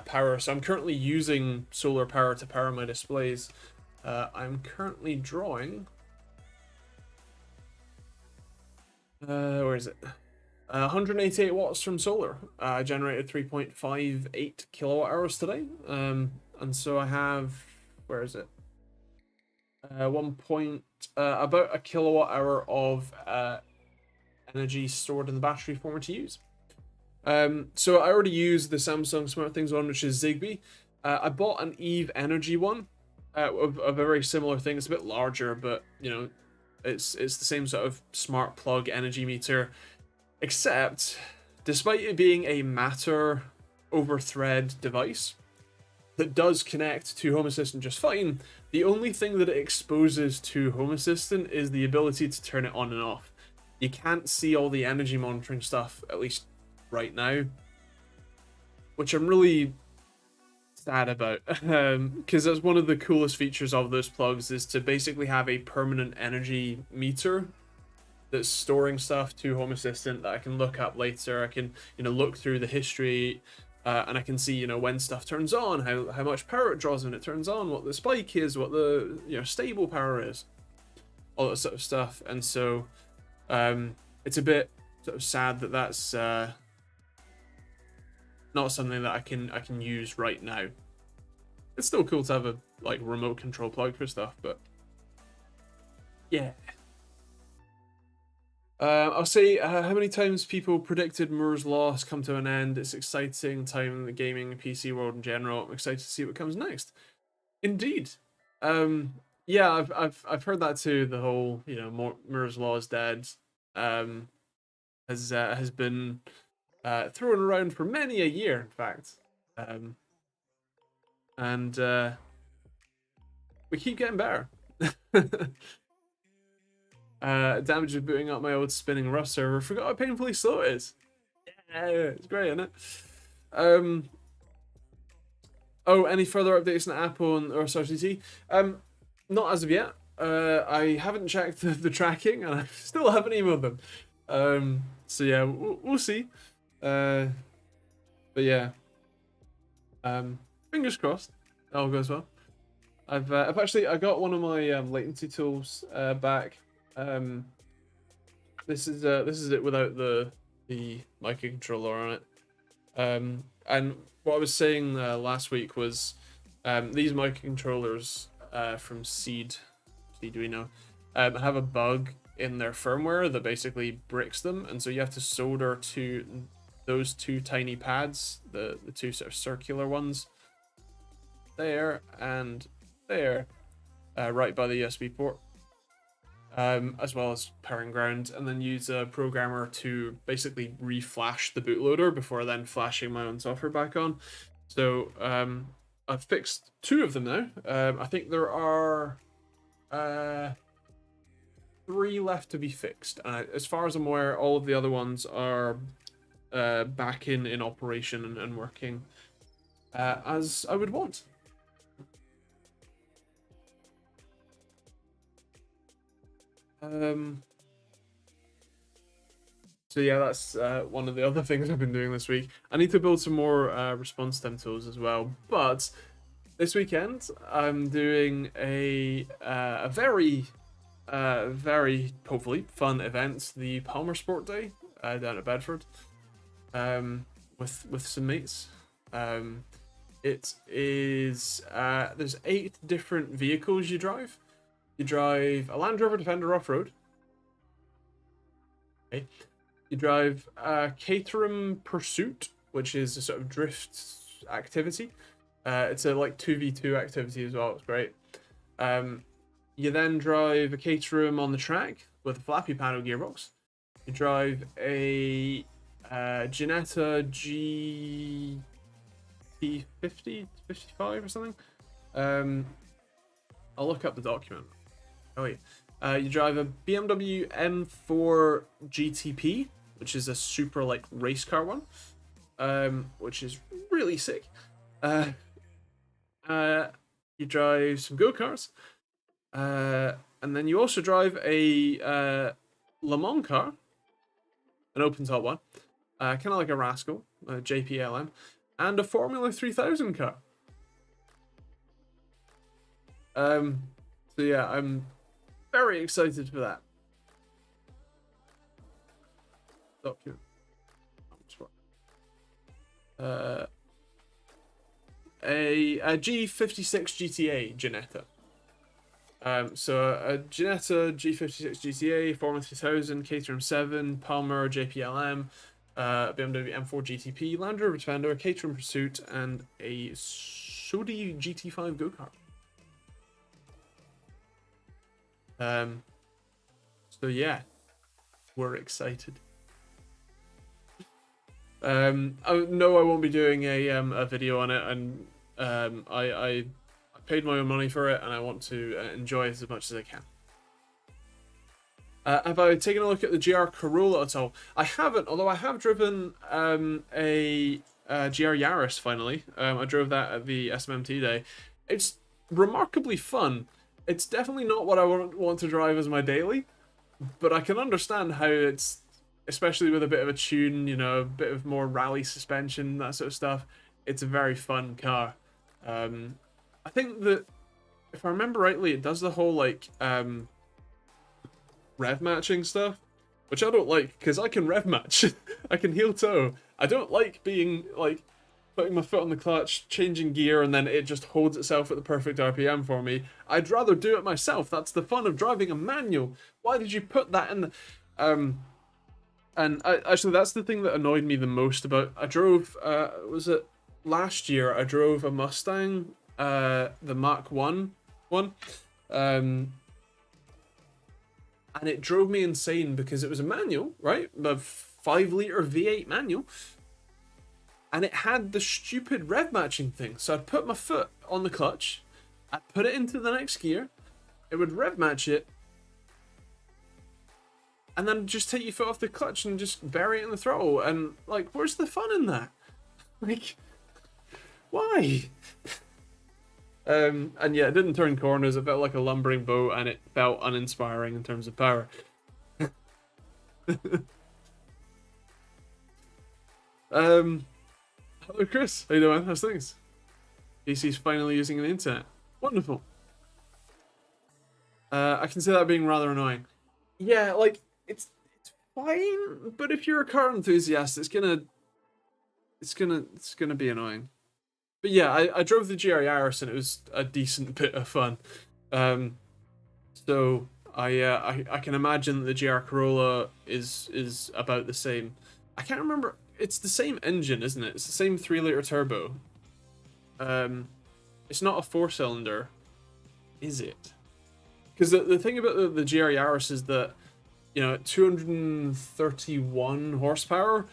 power. So I'm currently using solar power to power my displays. I'm currently drawing. Where is it? 188 watts from solar. I generated 3.58 kilowatt hours today. And so I have, where is it? About a kilowatt hour of energy stored in the battery for me to use. So I already use the Samsung SmartThings one, which is Zigbee. I bought an Eve Energy one of a very similar thing. It's a bit larger, but you know, it's the same sort of smart plug energy meter, except despite it being a Matter over thread device that does connect to Home Assistant just fine, the only thing that it exposes to Home Assistant is the ability to turn it on and off. You can't see all the energy monitoring stuff, at least right now, which I'm really sad about, because that's one of the coolest features of those plugs, is to basically have a permanent energy meter that's storing stuff to Home Assistant that I can look up later. I can, you know, look through the history, and I can see, you know, when stuff turns on, how much power it draws when it turns on, what the spike is, what the, you know, stable power is, all that sort of stuff. And so it's a bit sort of sad that that's not something that I can use right now. It's still cool to have a like remote control plug for stuff, but yeah. I'll say how many times people predicted Moore's Law has come to an end. It's exciting time in the gaming and PC world in general. I'm excited to see what comes next. Indeed. Yeah, I've heard that too. The whole, you know, Moore's Law is dead. Has been thrown around for many a year, in fact. And we keep getting better. Damage is booting up my old spinning Rust server. Forgot how painfully slow it is. Yeah, it's great, isn't it? Oh, any further updates on Apple or SRCT? Not as of yet. I haven't checked the tracking, and I still haven't emailed them. So yeah, we'll see. But yeah. Fingers crossed. All goes well. I got one of my latency tools back. This is it without the microcontroller on it. And what I was saying last week was these microcontrollers from Seed we know, have a bug in their firmware that basically bricks them, and so you have to solder to those two tiny pads, the two sort of circular ones, there and there, right by the USB port, as well as power and ground, and then use a programmer to basically reflash the bootloader before then flashing my own software back on. So I've fixed two of them now. I think there are 3 left to be fixed. As far as I'm aware, all of the other ones are back in operation and working. as I would want. So yeah, that's one of the other things I've been doing this week. I need to build some more response time tools as well. But this weekend I'm doing a very hopefully fun event, the Palmer Sport Day down at Bedford, with some mates. It is there's 8 different vehicles you drive. You drive a Land Rover Defender off-road. Okay. You drive a Caterham Pursuit, which is a sort of drift activity. It's a like 2v2 activity as well. It's great. You then drive a Caterham on the track with a flappy paddle gearbox. You drive a Ginetta GT50, 55 or something. I'll look up the document. Oh wait. You drive a BMW M4 GTP, which is a super like race car one, which is really sick. You drive some go-karts, and then you also drive a Le Mans car, an open top one, kind of like a Rascal, JPLM, and a Formula 3000 car. So yeah, I'm very excited for that. Document. A G56 GTA Ginetta. So a Ginetta G56 GTA, Formula 3000, Caterham 7, Palmer JPLM, BMW M4 GTP, Land Rover Defender, Caterham Pursuit, and a Sodi GT5 go-kart. So yeah, we're excited. No, I won't be doing a video on it, and I paid my own money for it, and I want to enjoy it as much as I can. Have I taken a look at the GR Corolla at all? I haven't, although I have driven a GR Yaris finally. I drove that at the SMMT day. It's remarkably fun. It's definitely not what I want to drive as my daily, but I can understand how it's, especially with a bit of a tune, you know, a bit of more rally suspension, that sort of stuff. It's a very fun car. I think that, if I remember rightly, it does the whole, like, rev matching stuff, which I don't like, because I can rev match. I can heel toe. I don't like being, like, putting my foot on the clutch, changing gear, and then it just holds itself at the perfect RPM for me. I'd rather do it myself. That's the fun of driving a manual. Why did you put that in the... And actually, that's the thing that annoyed me the most about... I drove... was it last year? I drove a Mustang, the Mach 1 one. And it drove me insane because it was a manual, right? A 5-litre V8 manual. And it had the stupid rev matching thing. So I'd put my foot on the clutch, I'd put it into the next gear, it would rev match it, and then just take your foot off the clutch and just bury it in the throttle. And, like, where's the fun in that? Like, why? And yeah, it didn't turn corners, it felt like a lumbering boat, and it felt uninspiring in terms of power. Hello Chris, how you doing? How's things? PC's finally using the internet. Wonderful. I can see that being rather annoying. Yeah, like, it's fine, but if you're a car enthusiast, it's gonna be annoying. But yeah, I drove the GR Yaris and it was a decent bit of fun. So I can imagine that the GR Corolla is about the same. I can't remember. It's the same engine, isn't it? It's the same 3-litre turbo. It's not a 4-cylinder, is it? Because the thing about the GR Yaris is that, you know, 231 horsepower,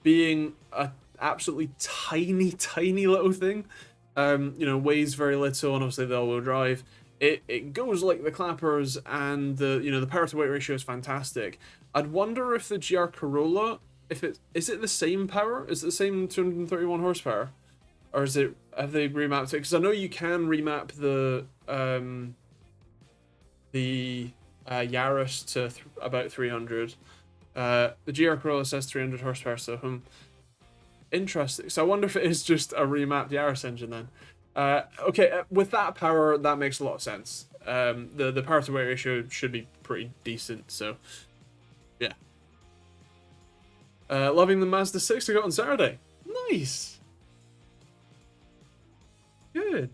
being a absolutely tiny little thing, you know, weighs very little, and obviously the all-wheel drive, it goes like the clappers, and the power to weight ratio is fantastic. I'd wonder if the GR Corolla, is it the same power? Is it the same 231 horsepower? or is it, have they remapped it? Because I know you can remap the Yaris to about 300. The GR Corolla says 300 horsepower, so interesting. So I wonder if it is just a remapped Yaris engine then. Okay, with that power, that makes a lot of sense. The power to weight ratio should be pretty decent, so yeah. Loving the Mazda 6 I got on Saturday. Nice. Good.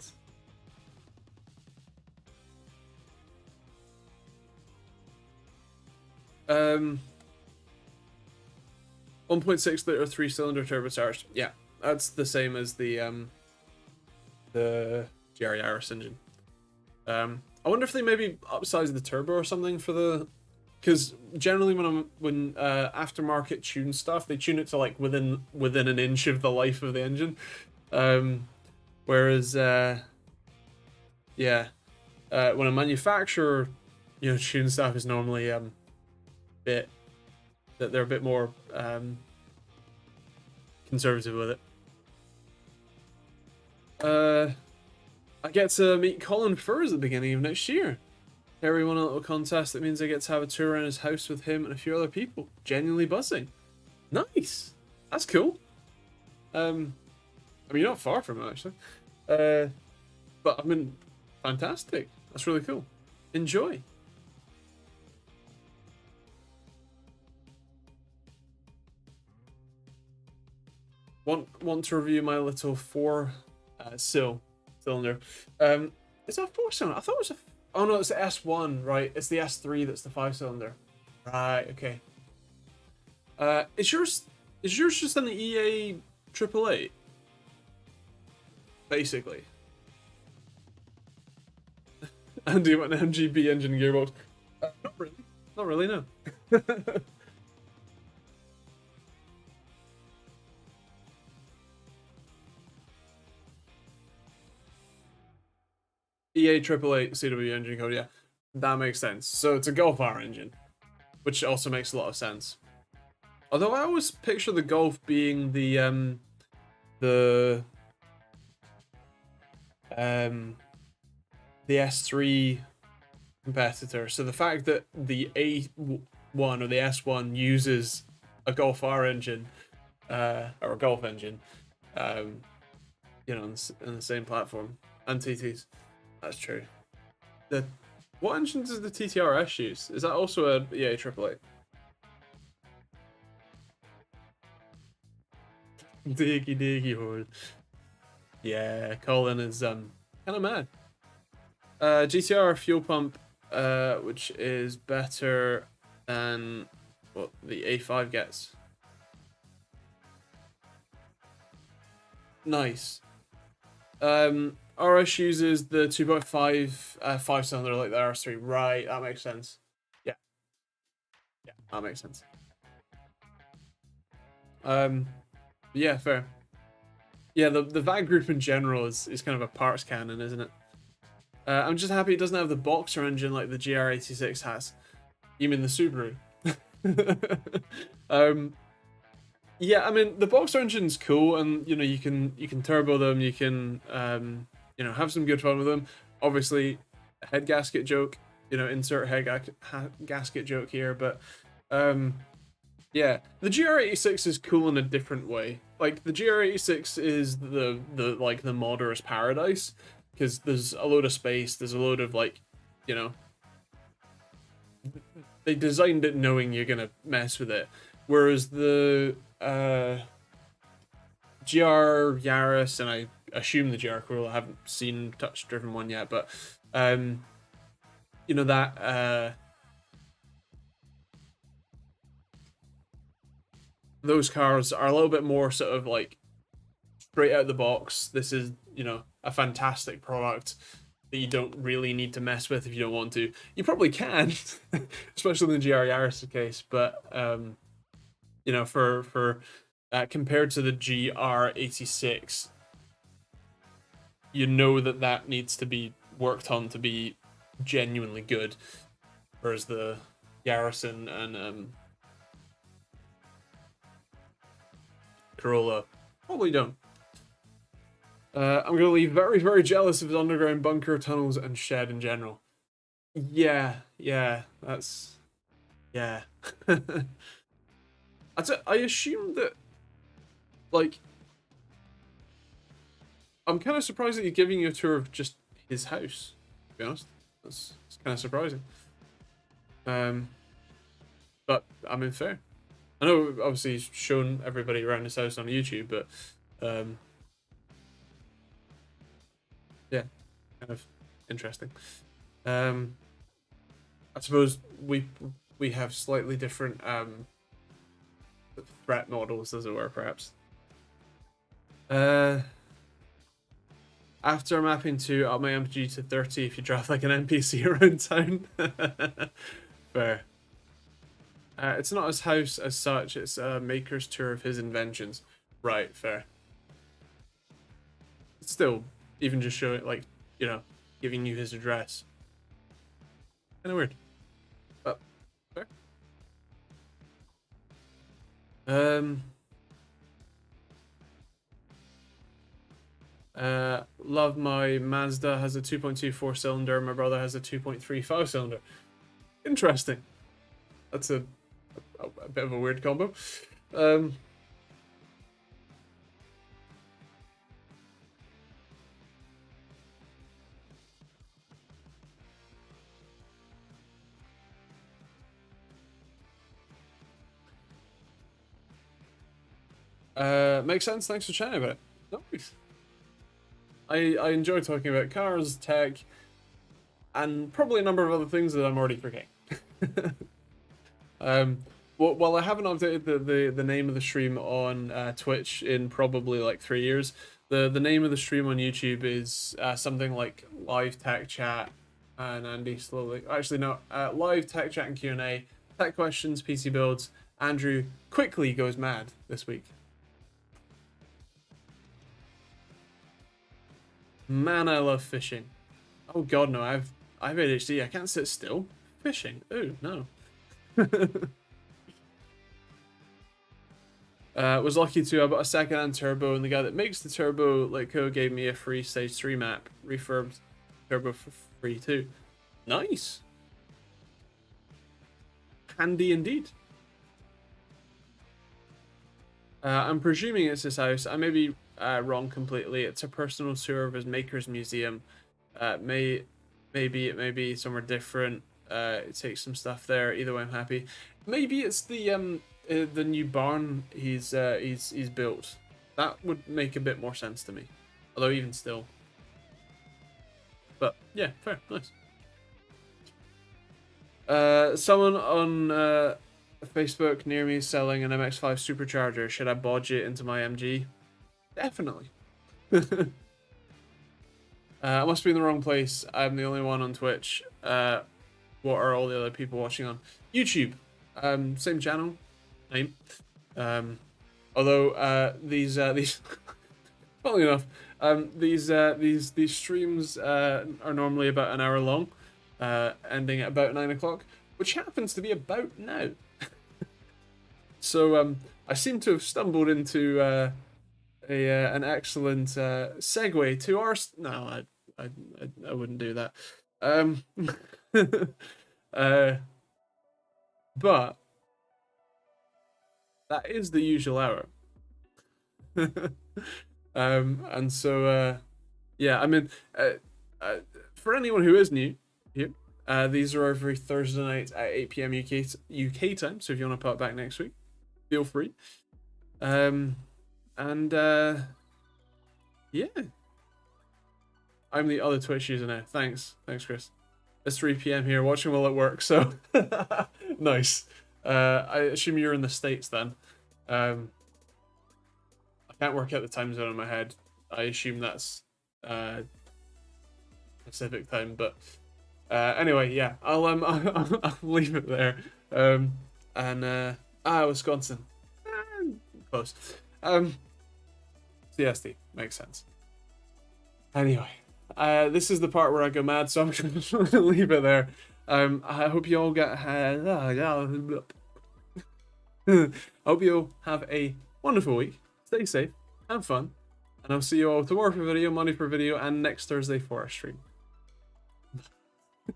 1.6 liter 3-cylinder turbocharged. Yeah, that's the same as the GR Yaris engine. I wonder if they maybe upsize the turbo or something for the, because generally when aftermarket tune stuff, they tune it to like within an inch of the life of the engine. Whereas yeah, when a manufacturer, you know, tune stuff is normally bit that they're a bit more conservative with it. I get to meet Colin Furs at the beginning of next year. Harry won a little contest that means I get to have a tour around his house with him and a few other people. Genuinely buzzing. Nice. That's cool. I mean, you're not far from it, actually. But I mean, fantastic. That's really cool. Enjoy. Want to review my little 4-cylinder. Is that a 4-cylinder? I thought it was a... Oh no, it's the S1, right? It's the S3 that's the 5-cylinder. Right, okay. Is yours just an EA 888? Basically. And do you want an MGB engine gearbox? Not really. Not really, no. EA 888 CW engine code, yeah. That makes sense. So it's a Golf R engine, which also makes a lot of sense. Although I always picture the Golf being the S3 competitor. So the fact that the A1 or the S1 uses a Golf R engine, or a Golf engine, you know, on the same platform, and TTs. That's true. What engine does the TTRS use? Is that also a EA 888? Diggy horde. Yeah, Colin is kind of mad. GTR fuel pump, which is better than what the A5 gets. Nice. RS uses the 2.5 5-cylinder like the RS3. Right, that makes sense. Yeah. Yeah, that makes sense. Yeah, fair. Yeah, the VAG group in general is kind of a parts cannon, isn't it? I'm just happy it doesn't have the boxer engine like the GR86 has. You mean the Subaru? Yeah, I mean the boxer engine's cool, and you know you can turbo them, you can you know, have some good fun with them. Obviously, head gasket joke, you know, insert head gasket joke here, but yeah, the GR86 is cool in a different way. Like the GR86 is the like the modder's paradise, because there's a load of space, there's a load of like, you know, they designed it knowing you're gonna mess with it. Whereas the GR Yaris, and I assume the GR Corolla, I haven't seen touch driven one yet, but you know, that those cars are a little bit more sort of like straight out of the box. This is, you know, a fantastic product that you don't really need to mess with if you don't want to. You probably can, especially in the GR Yaris case, but you know, for compared to the GR86, you know that needs to be worked on to be genuinely good, whereas the Yaris and Corolla probably don't. I'm gonna leave very, very jealous of his underground bunker, tunnels, and shed in general. Yeah, yeah, that's yeah. I assume that, like, I'm kind of surprised that he's giving you a tour of just his house. To be honest, that's kind of surprising. But I mean, fair. I know, obviously, he's shown everybody around his house on YouTube, but yeah, kind of interesting. I suppose we have slightly different threat models, as it were, perhaps. After mapping to up my MG to 30, if you draft like an NPC around town. Fair. It's not his house as such, it's a maker's tour of his inventions. Right, fair. Still, even just showing, like, you know, giving you his address. Kind of weird. But, fair. Love my Mazda has a 2.24 cylinder. My brother has a 2.35 cylinder. Interesting. That's a bit of a weird combo. Makes sense. Thanks for chatting about it. Nice. I enjoy talking about cars, tech, and probably a number of other things that I'm already forgetting. Well, I haven't updated the name of the stream on Twitch in probably like 3 years. The name of the stream on YouTube is something like live tech chat and Andy slowly. Actually, no, live tech chat and Q&A, tech questions, PC builds. Andrew quickly goes mad this week. Man, I love fishing. Oh god, no, I've ADHD. I can't sit still. Fishing. Ooh, no. Was lucky too. I bought a second-hand turbo, and the guy that makes the turbo gave me a free stage 3 map, refurbed turbo for free too. Nice. Handy indeed. I'm presuming it's his house. I may be wrong completely. It's a personal tour of his maker's museum. Maybe it may be somewhere different. It takes some stuff there. Either way, I'm happy. Maybe it's the new barn he's built. That would make a bit more sense to me. Although even still. But yeah, fair, nice. Someone on Facebook near me is selling an MX-5 supercharger. Should I bodge it into my MG? Definitely. I must be in the wrong place. I'm the only one on Twitch. What are all the other people watching on YouTube? Same channel name. Although these funnily enough, these streams are normally about an hour long, ending at about 9 o'clock, which happens to be about now. So I seem to have stumbled into an excellent segue to our. No, I wouldn't do that. But that is the usual hour. And so yeah, I mean, for anyone who is new here, these are every Thursday night at 8 p.m. UK time. So if you want to pop back next week, feel free. And yeah, I'm the other Twitch user now. Thanks, Chris. It's 3 p.m. here, watching while at work. So nice. I assume you're in the States then. I can't work out the time zone in my head. I assume that's Pacific time, but anyway, yeah, I'll leave it there. Wisconsin, close. CST makes sense. Anyway, this is the part where I go mad, so I'm gonna leave it there. I hope you all get. I hope you all have a wonderful week. Stay safe, have fun, And I'll see you all tomorrow for a video, Monday for a video, and next Thursday for our stream.